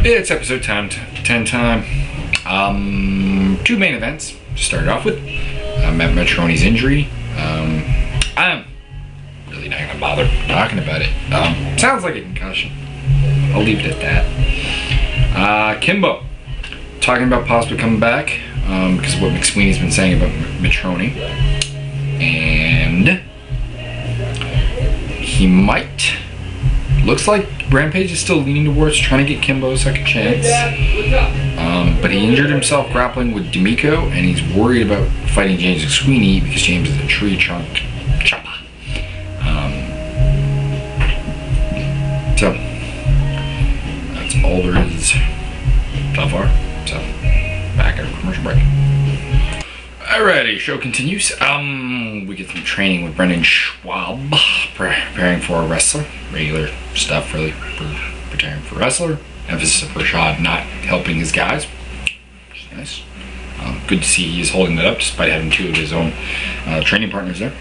It's episode 10 time. Two main events to start off with. Matt Metroni's injury. I'm really not going to bother talking about it. Sounds like a concussion. I'll leave it at that. Kimbo. Talking about possibly coming back because of what McSweeney's been saying about Metroni. And he might. Looks like Rampage is still leaning towards trying to get Kimbo a second chance. But he injured himself grappling with D'Amico, and he's worried about fighting James McSweeney because James is a tree trunk chopper. So that's all there is so far. So back at a commercial break. Alrighty, show continues. We get some training with Brendan Schwab, preparing for a wrestler. Regular stuff, really, for preparing for a wrestler. Emphasis of Rashad not helping his guys, which is nice. Good to see he's holding that up despite having two of his own training partners there.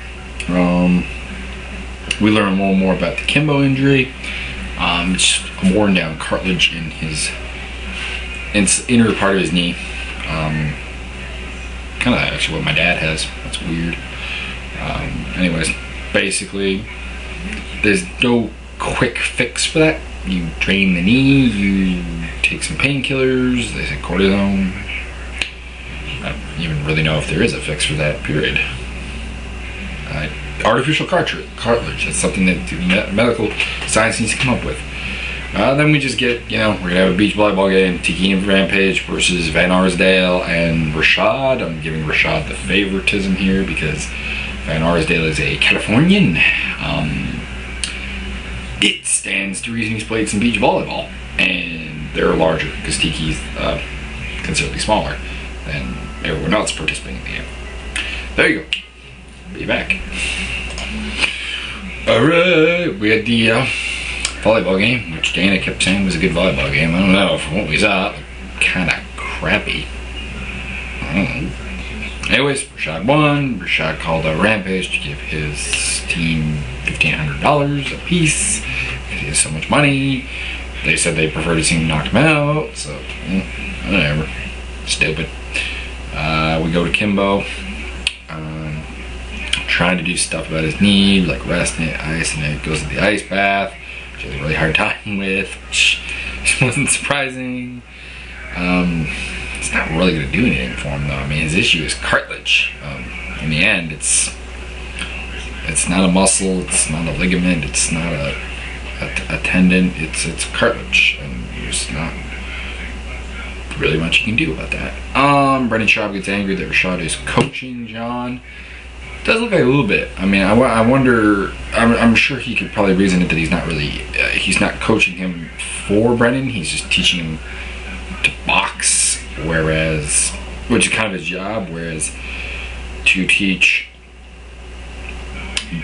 We learn a little more about the Kimbo injury. Just a worn down cartilage in his inner part of his knee. Kind of actually what my dad has. That's weird. Anyways, basically, there's no quick fix for that. You drain the knee, you take some painkillers, they say cortisone. I don't even really know if there is a fix for that, period. Artificial cartilage, that's something that medical science needs to come up with. Then we just get, we're going to have a beach volleyball game, Tiki and Rampage versus Van Arsdale and Rashad. I'm giving Rashad the favoritism here because Van Arsdale is a Californian. It stands to reason he's played some beach volleyball, and they're larger because Tiki's considerably smaller than everyone else participating in the game. There you go. Be back. Alright, we had the volleyball game, which Dana kept saying was a good volleyball game. I don't know, from what we saw, kind of crappy. Anyways, Rashad won. Rashad called out Rampage to give his team $1,500 a piece because he has so much money. They said they prefer to see him knock him out, so whatever. Stupid. We go to Kimbo, trying to do stuff about his knee, like resting it, icing it, goes to the ice bath, which he has a really hard time with, which wasn't surprising. It's not really going to do anything for him, though. I mean, his issue is cartilage. In the end, it's not a muscle, it's not a ligament, it's not a tendon, it's cartilage, and there's not really much you can do about that. Brendan Schaub gets angry that Rashad is coaching John. Does look like a little bit. I mean, I wonder. I'm sure he could probably reason it that he's not really. He's not coaching him for Brendan. He's just teaching him to box, which is kind of his job. Whereas to teach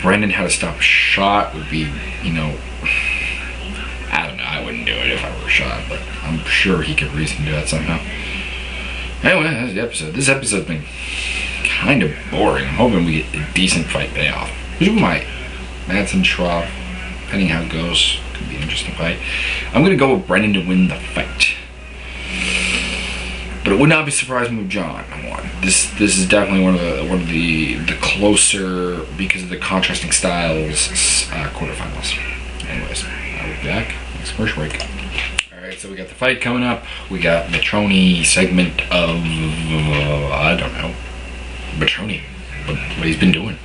Brendan how to stop a shot would be, I don't know. I wouldn't do it if I were Rashad, but I'm sure he could reason to do that somehow. Anyway, that's the episode. This episode's been kind of boring. I'm hoping we get a decent fight payoff. Which we might. Madsen, Schwab, depending how it goes, could be an interesting fight. I'm gonna go with Brendan to win the fight, but it would not be surprising with John won. This is definitely one of the closer, because of the contrasting styles, quarterfinals. Anyways, I'll be back next commercial break. Alright, so we got the fight coming up. We got Metroni segment of I don't know. Metroni, what he's been doing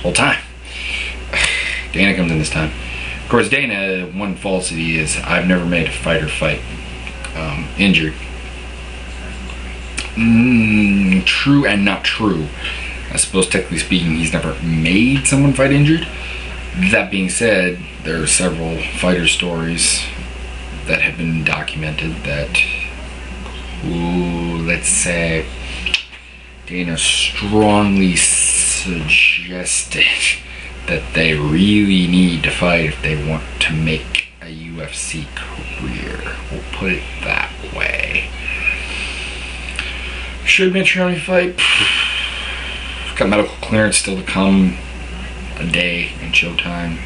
whole time. Dana comes in this time. Of course, Dana, one falsity is I've never made a fighter fight injured. True and not true. I suppose technically speaking, he's never made someone fight injured. That being said, there are several fighter stories that have been documented that, let's say, Dana strongly suggested that they really need to fight if they want to make a UFC career. We'll put it that way. Should Metroni fight? Got medical clearance still to come. A day in Showtime.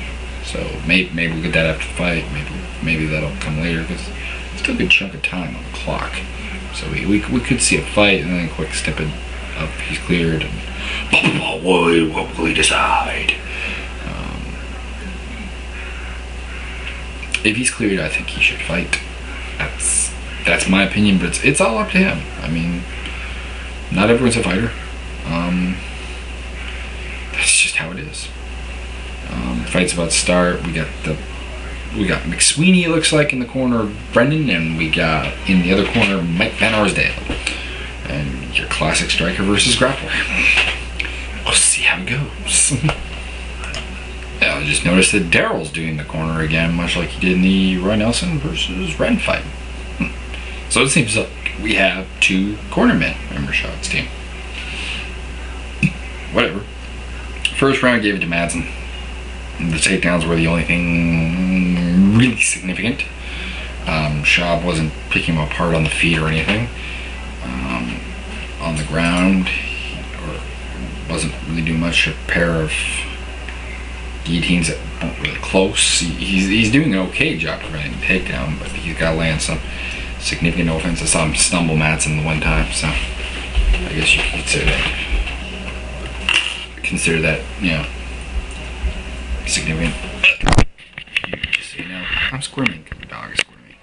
So maybe we'll get that after the fight. Maybe that'll come later because it's still a good chunk of time on the clock. So we could see a fight and then a quick step it up. He's cleared. And what will he decide? If he's cleared, I think he should fight. That's my opinion, but it's all up to him. I mean, not everyone's a fighter. That's just how it is. Fight's about to start. We got McSweeney, it looks like, in the corner of Brendan, and we got in the other corner Mike Van Arsdale. And your classic striker versus grappler. We'll see how it goes. Yeah, I just noticed that Daryl's doing the corner again, much like he did in the Roy Nelson versus Ren fight. So it seems like we have 2 cornermen in Rashad's team. Whatever. First round, gave it to Madsen. The takedowns were the only thing really significant. Schaub wasn't picking him apart on the feet or anything. On the ground, or wasn't really doing much. A pair of guillotines that weren't really close. He's doing an okay job preventing the takedown, but he's got to land some significant offense. I saw him stumble Madsen the one time, so I guess you could consider that, you know, significant. Just so you know, I'm squirming because the dog is squirming.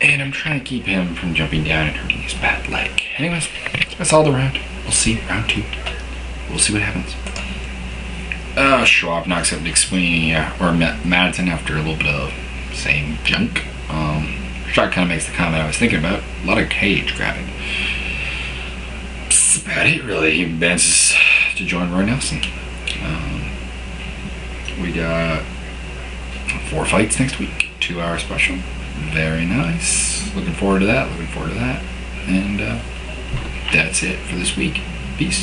And I'm trying to keep him from jumping down and hurting his bad leg. Anyways, that's all the round. We'll see. Round 2. We'll see what happens. Schwab knocks out Nick Sweeney, or Madsen, after a little bit of same junk. Schwab kind of makes the comment I was thinking about. A lot of cage grabbing. That's about it, really. He advances to join Roy Nelson. We got 4 fights next week. 2-hour special. Very nice. Looking forward to that. And that's it for this week. Peace.